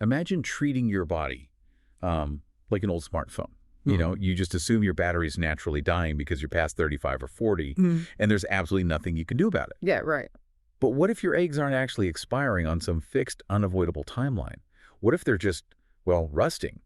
Imagine treating your body like an old smartphone. You know, you just assume your battery's naturally dying because you're past 35 or 40, and there's absolutely nothing you can do about it. Yeah, right. But what if your eggs aren't actually expiring on some fixed, unavoidable timeline? What if they're just, well, rusting,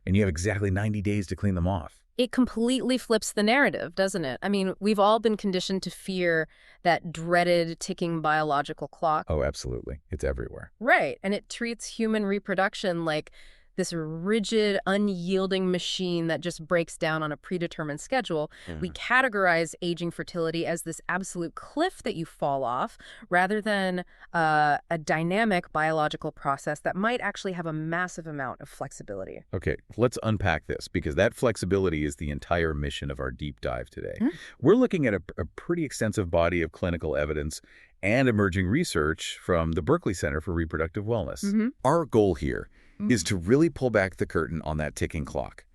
and you have exactly 90 days to clean them off? It completely flips the narrative, doesn't it? I mean, we've all been conditioned to fear that dreaded ticking biological clock. Oh, absolutely. It's everywhere. Right. And it treats human reproduction like this rigid, unyielding machine that just breaks down on a predetermined schedule. We categorize aging fertility as this absolute cliff that you fall off rather than a dynamic biological process that might actually have a massive amount of flexibility. Okay, let's unpack this, because that flexibility is the entire mission of our deep dive today. We're looking at a pretty extensive body of clinical evidence and emerging research from the Berkeley Center for Reproductive Wellness. Our goal here is to really pull back the curtain on that ticking clock.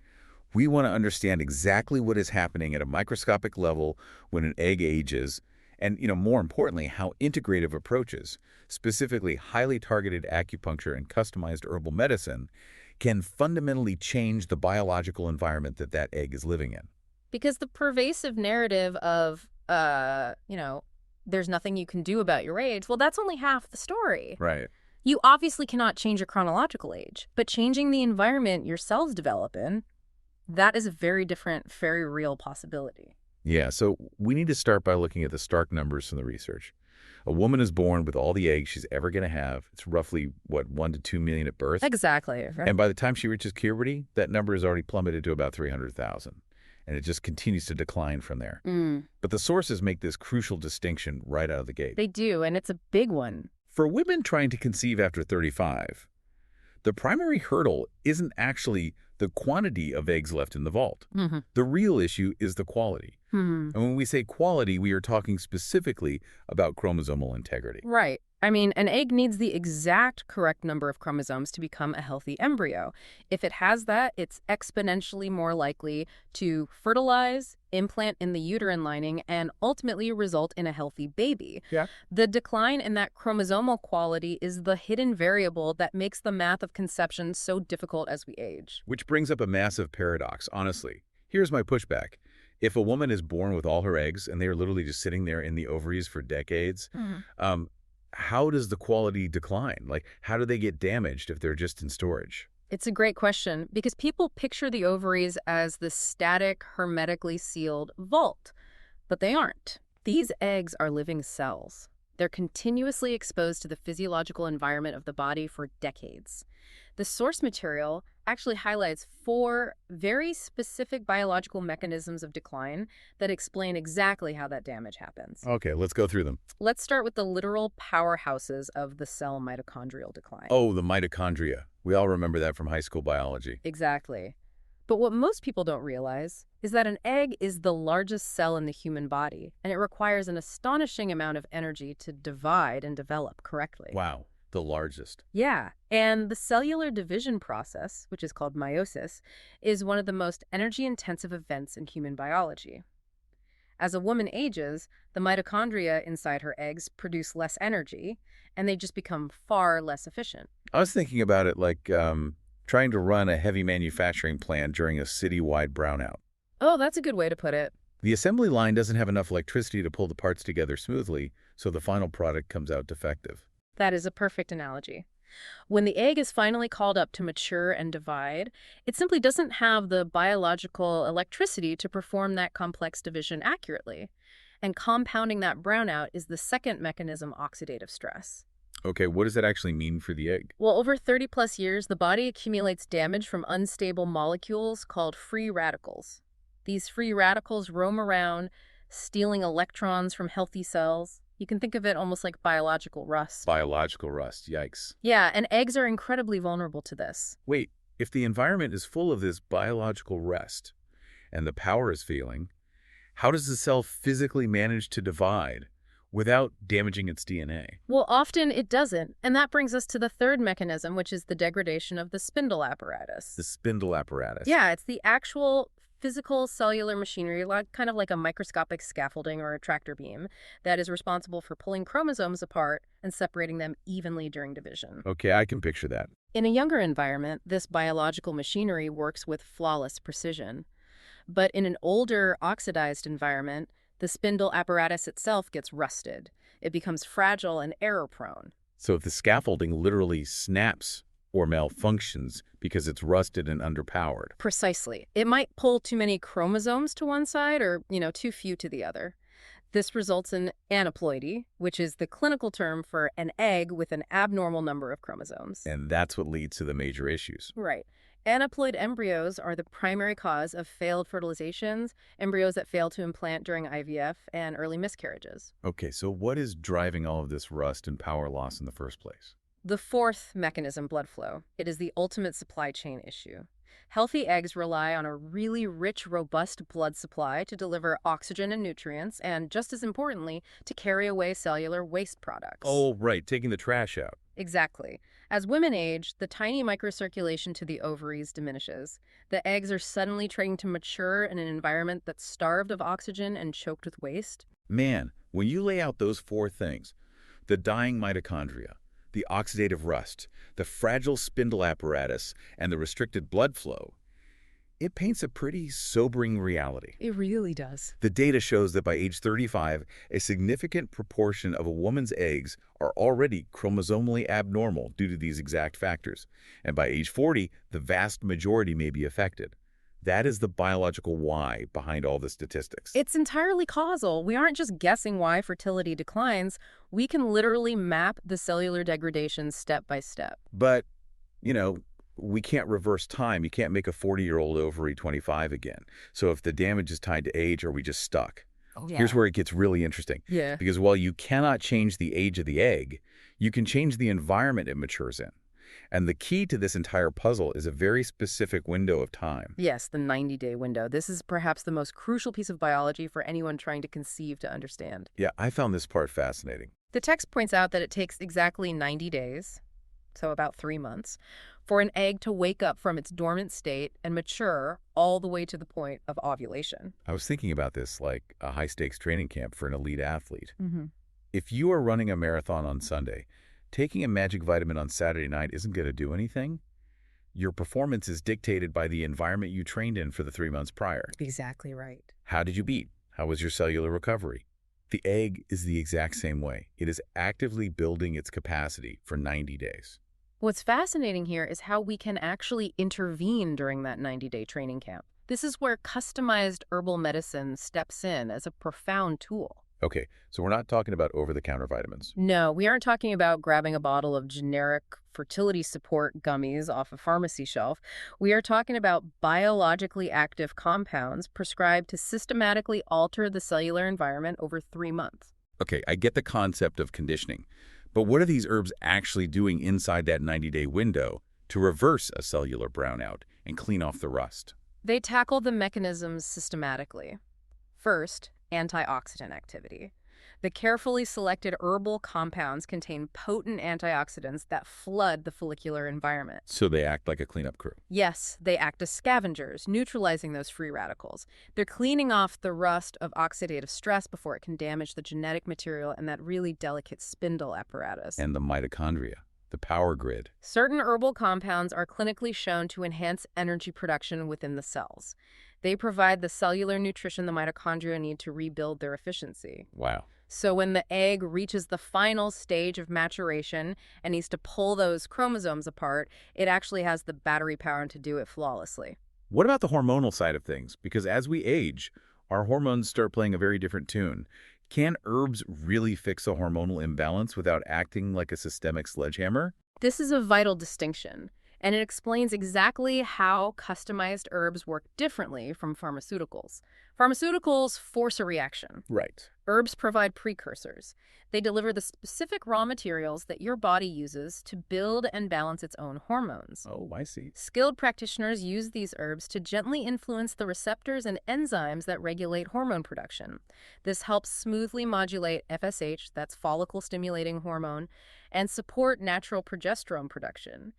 We want to understand exactly what is happening at a microscopic level when an egg ages, and, more importantly, how integrative approaches, specifically highly targeted acupuncture and customized herbal medicine, can fundamentally change the biological environment that egg is living in. Because the pervasive narrative of, there's nothing you can do about your age, well, that's only half the story. Right. You obviously cannot change your chronological age, but changing the environment your cells develop in, that is a very different, very real possibility. Yeah, so we need to start by looking at the stark numbers from the research. A woman is born with all the eggs she's ever going to have. It's roughly, 1 to 2 million at birth? Exactly. Right. And by the time she reaches puberty, that number has already plummeted to about 300,000. And it just continues to decline from there. But the sources make this crucial distinction right out of the gate. They do, and it's a big one. For women trying to conceive after 35, the primary hurdle isn't actually the quantity of eggs left in the vault. The real issue is the quality. And when we say quality, we are talking specifically about chromosomal integrity. Right. I mean, an egg needs the exact correct number of chromosomes to become a healthy embryo. If it has that, it's exponentially more likely to fertilize, implant in the uterine lining, and ultimately result in a healthy baby. Yeah. The decline in that chromosomal quality is the hidden variable that makes the math of conception so difficult as we age. Which brings up a massive paradox, honestly. Here's my pushback. If a woman is born with all her eggs and they are literally just sitting there in the ovaries for decades, how does the quality decline? Like, how do they get damaged if they're just in storage? It's a great question because people picture the ovaries as the static, hermetically sealed vault, but they aren't. These eggs are living cells. They're continuously exposed to the physiological environment of the body for decades. The source material actually highlights 4 very specific biological mechanisms of decline that explain exactly how that damage happens. Okay, let's go through them. Let's start with the literal powerhouses of the cell mitochondrial decline. Oh, the mitochondria. We all remember that from high school biology. Exactly. But what most people don't realize is that an egg is the largest cell in the human body, and it requires an astonishing amount of energy to divide and develop correctly. Wow, the largest. Yeah, and the cellular division process, which is called meiosis, is one of the most energy-intensive events in human biology. As a woman ages, the mitochondria inside her eggs produce less energy, and they just become far less efficient. I was thinking about it like trying to run a heavy manufacturing plant during a citywide brownout. Oh, that's a good way to put it. The assembly line doesn't have enough electricity to pull the parts together smoothly, so the final product comes out defective. That is a perfect analogy. When the egg is finally called up to mature and divide, it simply doesn't have the biological electricity to perform that complex division accurately. And compounding that brownout is the second mechanism, oxidative stress. Okay, what does that actually mean for the egg? Well, over 30+ years, the body accumulates damage from unstable molecules called free radicals. These free radicals roam around, stealing electrons from healthy cells. You can think of it almost like biological rust. Biological rust, yikes. Yeah, and eggs are incredibly vulnerable to this. Wait, if the environment is full of this biological rust and the power is failing, how does the cell physically manage to divide without damaging its DNA? Well, often it doesn't, and that brings us to the third mechanism, which is the degradation of the spindle apparatus. The spindle apparatus. Yeah, it's the actual physical cellular machinery, kind of like a microscopic scaffolding or a tractor beam, that is responsible for pulling chromosomes apart and separating them evenly during division. Okay, I can picture that. In a younger environment, this biological machinery works with flawless precision. But in an older, oxidized environment, the spindle apparatus itself gets rusted. It becomes fragile and error-prone. So if the scaffolding literally snaps or malfunctions because it's rusted and underpowered. Precisely. It might pull too many chromosomes to one side or, too few to the other. This results in aneuploidy, which is the clinical term for an egg with an abnormal number of chromosomes. And that's what leads to the major issues. Right. Aneuploid embryos are the primary cause of failed fertilizations, embryos that fail to implant during IVF, and early miscarriages. Okay, so what is driving all of this rust and power loss in the first place? The fourth mechanism, blood flow. It is the ultimate supply chain issue. Healthy eggs rely on a really rich, robust blood supply to deliver oxygen and nutrients, and just as importantly, to carry away cellular waste products. Oh, right, taking the trash out. Exactly. As women age, the tiny microcirculation to the ovaries diminishes. The eggs are suddenly trained to mature in an environment that's starved of oxygen and choked with waste. Man, when you lay out those four things, the dying mitochondria, the oxidative rust, the fragile spindle apparatus, and the restricted blood flow, it paints a pretty sobering reality. It really does. The data shows that by age 35, a significant proportion of a woman's eggs are already chromosomally abnormal due to these exact factors. And by age 40, the vast majority may be affected. That is the biological why behind all the statistics. It's entirely causal. We aren't just guessing why fertility declines. We can literally map the cellular degradation step by step. But, we can't reverse time. You can't make a 40-year-old ovary 25 again. So if the damage is tied to age, are we just stuck? Oh, yeah. Here's where it gets really interesting. Yeah. Because while you cannot change the age of the egg, you can change the environment it matures in. And the key to this entire puzzle is a very specific window of time. Yes, the 90-day window. This is perhaps the most crucial piece of biology for anyone trying to conceive to understand. Yeah, I found this part fascinating. The text points out that it takes exactly 90 days, so about 3 months, for an egg to wake up from its dormant state and mature all the way to the point of ovulation. I was thinking about this like a high-stakes training camp for an elite athlete. Mm-hmm. If you are running a marathon on Sunday, taking a magic vitamin on Saturday night isn't going to do anything. Your performance is dictated by the environment you trained in for the 3 months prior. Exactly right. How did you beat? How was your cellular recovery? The egg is the exact same way. It is actively building its capacity for 90 days. What's fascinating here is how we can actually intervene during that 90-day training camp. This is where customized herbal medicine steps in as a profound tool. Okay, so we're not talking about over-the-counter vitamins. No, we aren't talking about grabbing a bottle of generic fertility support gummies off a pharmacy shelf. We are talking about biologically active compounds prescribed to systematically alter the cellular environment over 3 months. Okay, I get the concept of conditioning, but what are these herbs actually doing inside that 90-day window to reverse a cellular brownout and clean off the rust? They tackle the mechanisms systematically. First, antioxidant activity. The carefully selected herbal compounds contain potent antioxidants that flood the follicular environment. So they act like a cleanup crew. Yes, they act as scavengers, neutralizing those free radicals. They're cleaning off the rust of oxidative stress before it can damage the genetic material and that really delicate spindle apparatus. And the mitochondria, the power grid. Certain herbal compounds are clinically shown to enhance energy production within the cells. They provide the cellular nutrition the mitochondria need to rebuild their efficiency. Wow. So when the egg reaches the final stage of maturation and needs to pull those chromosomes apart, it actually has the battery power to do it flawlessly. What about the hormonal side of things? Because as we age, our hormones start playing a very different tune. Can herbs really fix a hormonal imbalance without acting like a systemic sledgehammer? This is a vital distinction, and it explains exactly how customized herbs work differently from pharmaceuticals. Pharmaceuticals force a reaction. Right. Herbs provide precursors. They deliver the specific raw materials that your body uses to build and balance its own hormones. Oh, I see. Skilled practitioners use these herbs to gently influence the receptors and enzymes that regulate hormone production. This helps smoothly modulate FSH, that's follicle-stimulating hormone, and support natural progesterone production.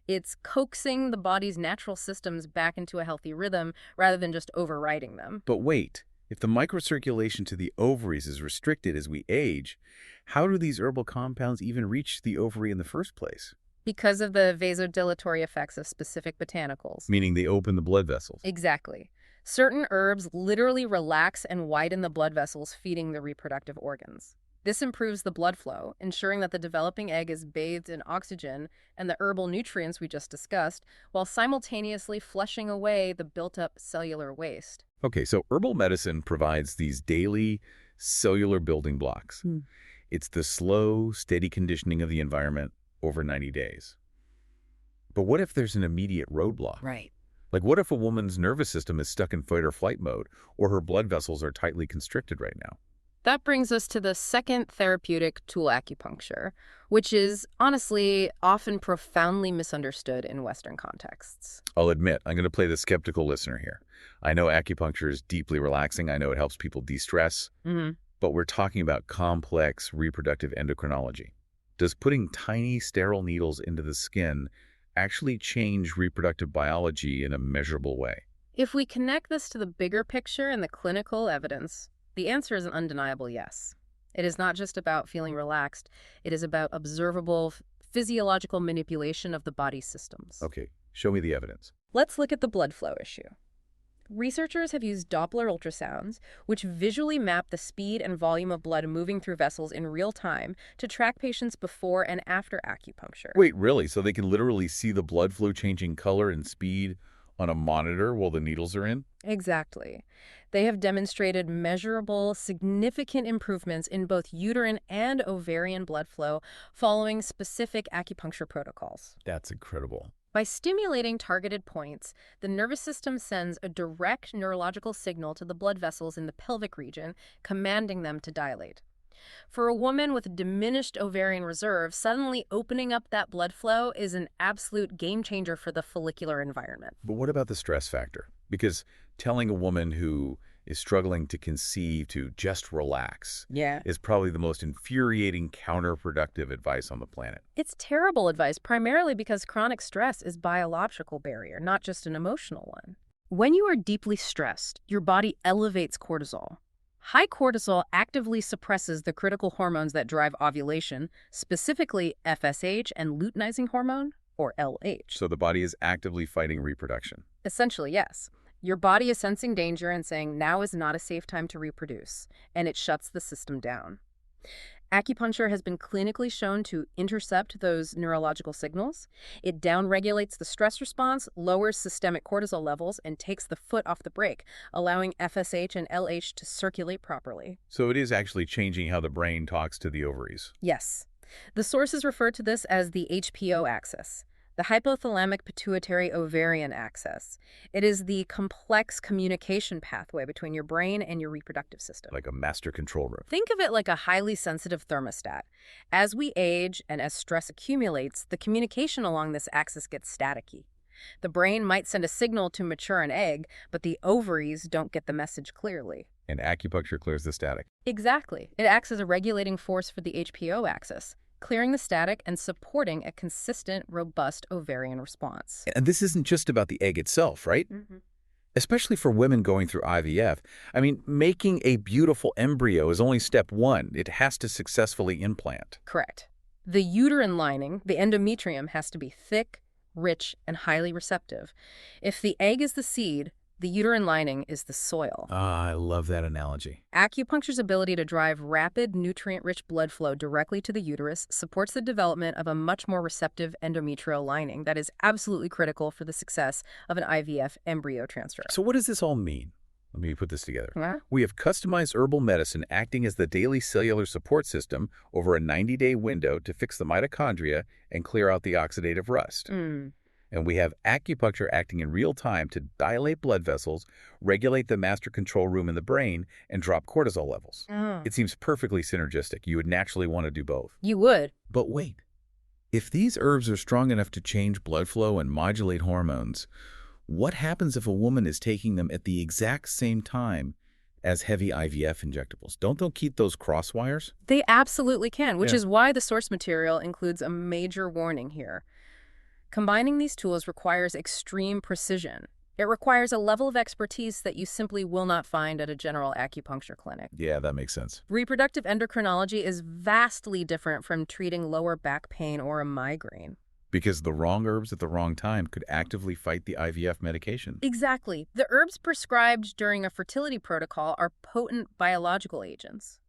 It's coaxing the body's natural systems back into a healthy rhythm rather than just overriding them. But wait, if the microcirculation to the ovaries is restricted as we age, how do these herbal compounds even reach the ovary in the first place? Because of the vasodilatory effects of specific botanicals. Meaning they open the blood vessels. Exactly. Certain herbs literally relax and widen the blood vessels feeding the reproductive organs. This improves the blood flow, ensuring that the developing egg is bathed in oxygen and the herbal nutrients we just discussed, while simultaneously flushing away the built-up cellular waste. Okay, so herbal medicine provides these daily cellular building blocks. It's the slow, steady conditioning of the environment over 90 days. But what if there's an immediate roadblock? Right. Like what if a woman's nervous system is stuck in fight or flight mode, or her blood vessels are tightly constricted right now? That brings us to the second therapeutic tool, acupuncture, which is, honestly, often profoundly misunderstood in Western contexts. I'll admit, I'm going to play the skeptical listener here. I know acupuncture is deeply relaxing. I know it helps people de-stress. But we're talking about complex reproductive endocrinology. Does putting tiny sterile needles into the skin actually change reproductive biology in a measurable way? If we connect this to the bigger picture and the clinical evidence, the answer is an undeniable yes. It is not just about feeling relaxed. It is about observable physiological manipulation of the body's systems. Okay, show me the evidence. Let's look at the blood flow issue. Researchers have used Doppler ultrasounds, which visually map the speed and volume of blood moving through vessels in real time to track patients before and after acupuncture. Wait, really? So they can literally see the blood flow changing color and speed on a monitor while the needles are in? Exactly. They have demonstrated measurable, significant improvements in both uterine and ovarian blood flow following specific acupuncture protocols. That's incredible. By stimulating targeted points, the nervous system sends a direct neurological signal to the blood vessels in the pelvic region, commanding them to dilate. For a woman with diminished ovarian reserve, suddenly opening up that blood flow is an absolute game changer for the follicular environment. But what about the stress factor? Because telling a woman who is struggling to conceive to just relax is probably the most infuriating counterproductive advice on the planet. It's terrible advice, primarily because chronic stress is a biological barrier, not just an emotional one. When you are deeply stressed, your body elevates cortisol. High cortisol actively suppresses the critical hormones that drive ovulation, specifically FSH and luteinizing hormone, or LH. So the body is actively fighting reproduction. Essentially, yes. Your body is sensing danger and saying now is not a safe time to reproduce, and it shuts the system down. Acupuncture has been clinically shown to intercept those neurological signals. It downregulates the stress response, lowers systemic cortisol levels, and takes the foot off the brake, allowing FSH and LH to circulate properly. So it is actually changing how the brain talks to the ovaries. Yes. The sources refer to this as the HPO axis, the hypothalamic pituitary ovarian axis. It is the complex communication pathway between your brain and your reproductive system. Like a master control room. Think of it like a highly sensitive thermostat. As we age and as stress accumulates, the communication along this axis gets staticky. The brain might send a signal to mature an egg, but the ovaries don't get the message clearly. And acupuncture clears the static. Exactly. It acts as a regulating force for the HPO axis, clearing the static and supporting a consistent, robust ovarian response. And this isn't just about the egg itself, right? Especially for women going through IVF. I mean, making a beautiful embryo is only step one. It has to successfully implant. Correct. The uterine lining, the endometrium, has to be thick, rich, and highly receptive. If the egg is the seed, the uterine lining is the soil. Ah, I love that analogy. Acupuncture's ability to drive rapid, nutrient-rich blood flow directly to the uterus supports the development of a much more receptive endometrial lining that is absolutely critical for the success of an IVF embryo transfer. So what does this all mean? Let me put this together. Huh? We have customized herbal medicine acting as the daily cellular support system over a 90-day window to fix the mitochondria and clear out the oxidative rust. And we have acupuncture acting in real time to dilate blood vessels, regulate the master control room in the brain, and drop cortisol levels. Oh. It seems perfectly synergistic. You would naturally want to do both. You would. But wait, if these herbs are strong enough to change blood flow and modulate hormones, what happens if a woman is taking them at the exact same time as heavy IVF injectables? Don't they keep those crosswires? They absolutely can, which Yeah. is why the source material includes a major warning here. Combining these tools requires extreme precision. It requires a level of expertise that you simply will not find at a general acupuncture clinic. Yeah, that makes sense. Reproductive endocrinology is vastly different from treating lower back pain or a migraine. Because the wrong herbs at the wrong time could actively fight the IVF medication. Exactly. The herbs prescribed during a fertility protocol are potent biological agents.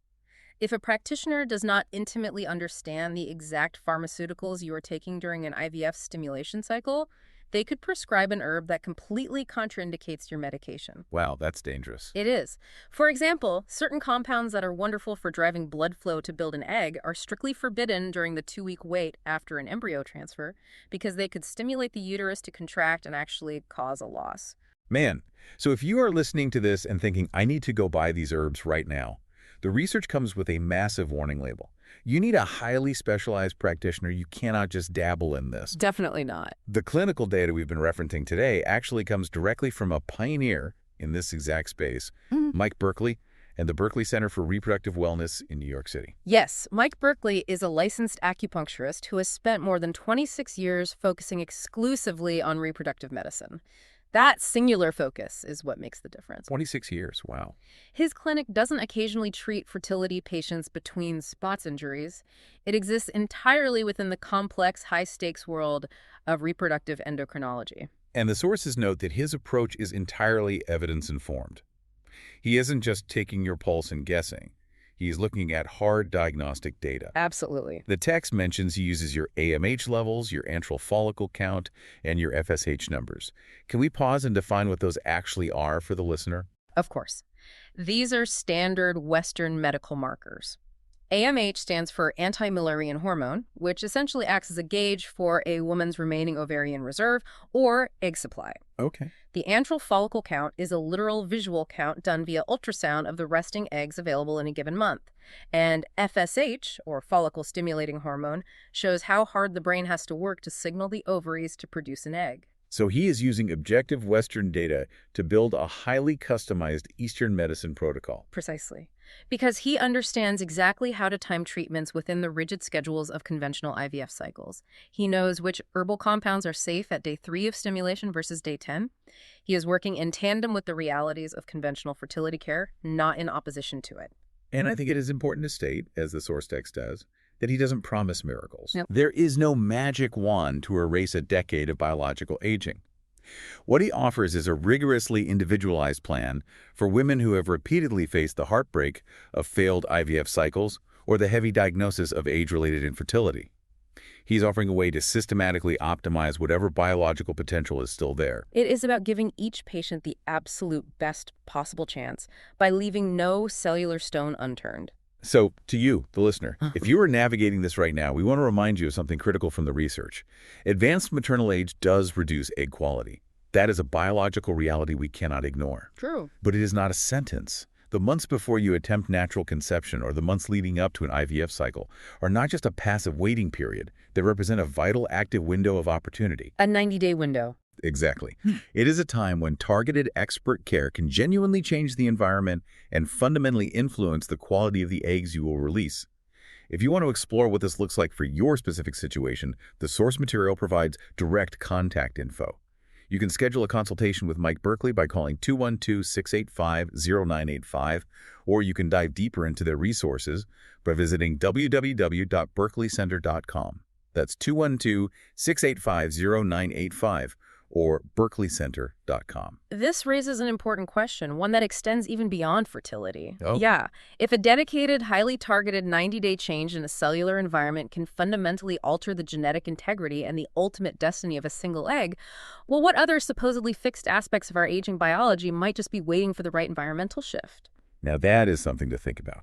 If a practitioner does not intimately understand the exact pharmaceuticals you are taking during an IVF stimulation cycle, they could prescribe an herb that completely contraindicates your medication. Wow, that's dangerous. It is. For example, certain compounds that are wonderful for driving blood flow to build an egg are strictly forbidden during the 2-week wait after an embryo transfer because they could stimulate the uterus to contract and actually cause a loss. Man, so if you are listening to this and thinking, I need to go buy these herbs right now, the research comes with a massive warning label. You need a highly specialized practitioner. You cannot just dabble in this. Definitely not. The clinical data we've been referencing today actually comes directly from a pioneer in this exact space, Mike Berkeley, and the Berkeley Center for Reproductive Wellness in New York City. Yes, Mike Berkeley is a licensed acupuncturist who has spent more than 26 years focusing exclusively on reproductive medicine. That singular focus is what makes the difference. 26 years, wow. His clinic doesn't occasionally treat fertility patients between spots injuries. It exists entirely within the complex, high-stakes world of reproductive endocrinology. And the sources note that his approach is entirely evidence-informed. He isn't just taking your pulse and guessing. He's looking at hard diagnostic data. Absolutely. The text mentions he uses your AMH levels, your antral follicle count, and your FSH numbers. Can we pause and define what those actually are for the listener? Of course. These are standard Western medical markers. AMH stands for anti-Müllerian hormone, which essentially acts as a gauge for a woman's remaining ovarian reserve or egg supply. Okay. The antral follicle count is a literal visual count done via ultrasound of the resting eggs available in a given month. And FSH, or follicle-stimulating hormone, shows how hard the brain has to work to signal the ovaries to produce an egg. So he is using objective Western data to build a highly customized Eastern medicine protocol. Precisely. Because he understands exactly how to time treatments within the rigid schedules of conventional IVF cycles. He knows which herbal compounds are safe at day 3 of stimulation versus day 10. He is working in tandem with the realities of conventional fertility care, not in opposition to it. And I think it is important to state, as the source text does, that he doesn't promise miracles. Yep. There is no magic wand to erase a decade of biological aging. What he offers is a rigorously individualized plan for women who have repeatedly faced the heartbreak of failed IVF cycles or the heavy diagnosis of age-related infertility. He's offering a way to systematically optimize whatever biological potential is still there. It is about giving each patient the absolute best possible chance by leaving no cellular stone unturned. So, to you, the listener, if you are navigating this right now, we want to remind you of something critical from the research. Advanced maternal age does reduce egg quality. That is a biological reality we cannot ignore. True. But it is not a sentence. The months before you attempt natural conception or the months leading up to an IVF cycle are not just a passive waiting period. They represent a vital, active window of opportunity. A 90-day window. Exactly. It is a time when targeted expert care can genuinely change the environment and fundamentally influence the quality of the eggs you will release. If you want to explore what this looks like for your specific situation, the source material provides direct contact info. You can schedule a consultation with Mike Berkeley by calling 212-685-0985, or you can dive deeper into their resources by visiting www.berkeleycenter.com. That's 212-685-0985. or berkeleycenter.com. This raises an important question, one that extends even beyond fertility. Oh. Yeah, if a dedicated, highly targeted 90-day change in a cellular environment can fundamentally alter the genetic integrity and the ultimate destiny of a single egg, well, what other supposedly fixed aspects of our aging biology might just be waiting for the right environmental shift? Now that is something to think about.